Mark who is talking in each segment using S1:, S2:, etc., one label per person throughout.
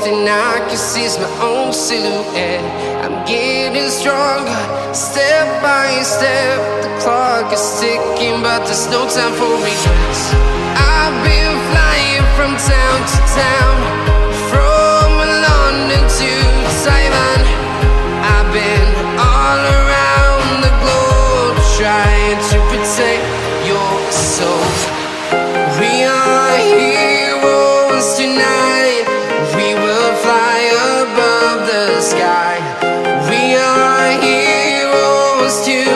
S1: thing I can see is my own silhouette. I'm getting stronger, step by step. The clock is ticking, but there's no time for me. I've been flying from town to town, from London to Taiwan. I've been all around the globe, trying to protect your soul. We are heroes tonight. We will fly above the sky. We are heroes tonight.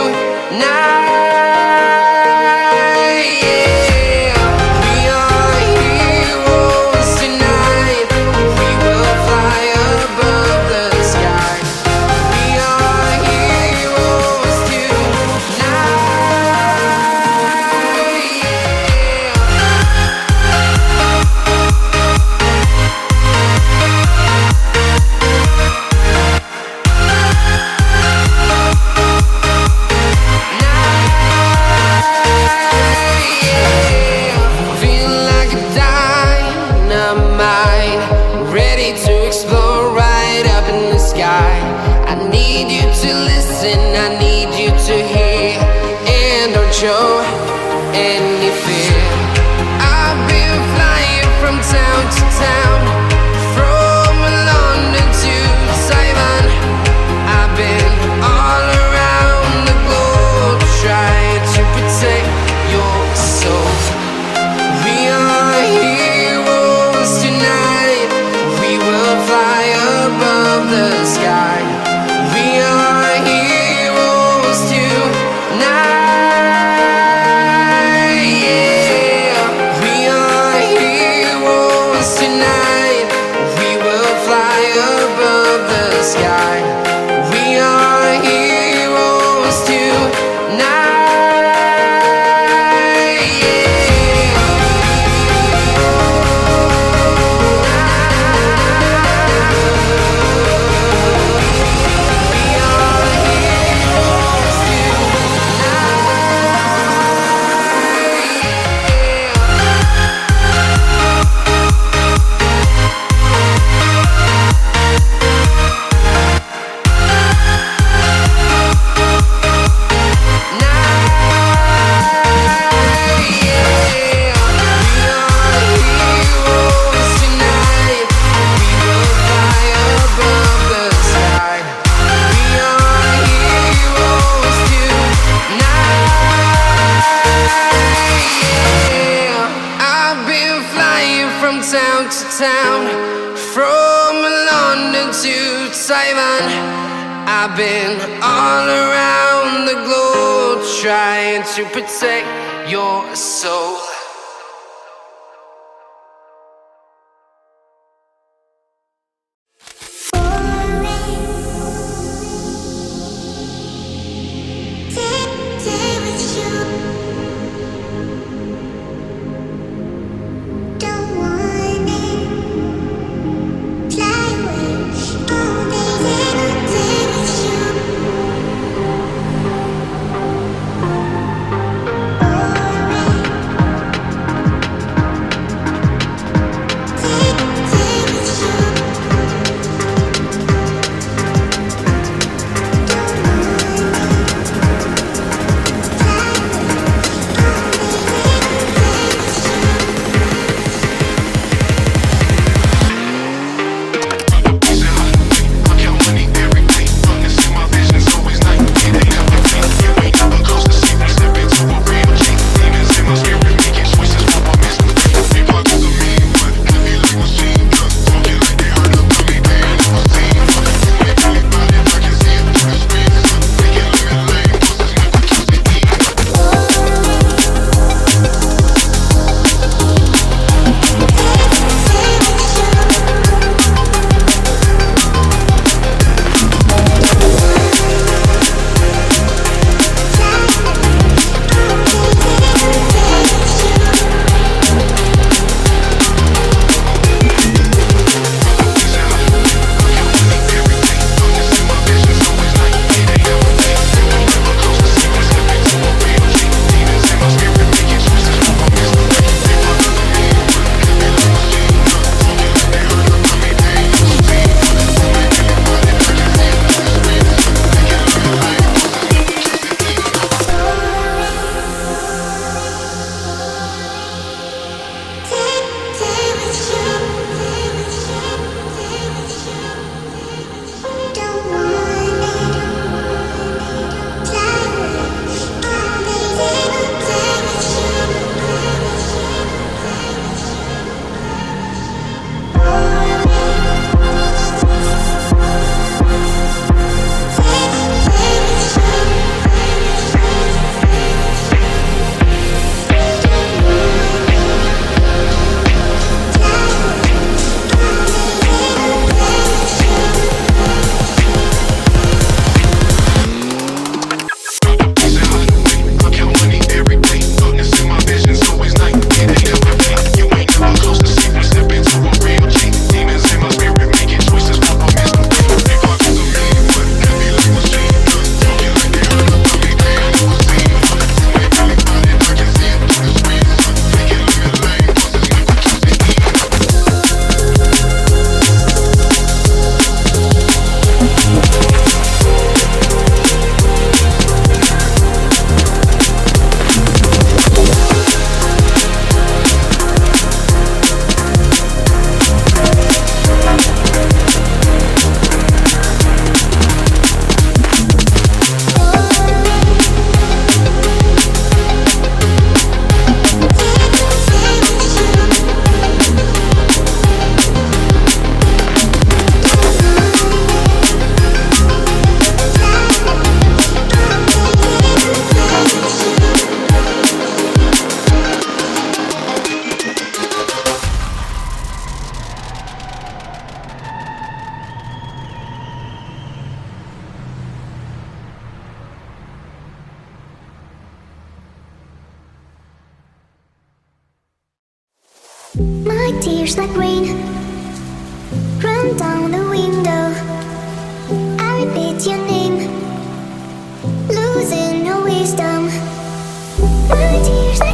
S1: Show any fear. I've been flying from town to town, from London to Taiwan. I've been all around the globe, trying to protect your soul. We are heroes tonight. We will fly above the sky. We are heroes tonight. I've been all around the globe, trying to protect your soul.
S2: My tears like rain run down the window. I repeat your name, losing no wisdom. My tears like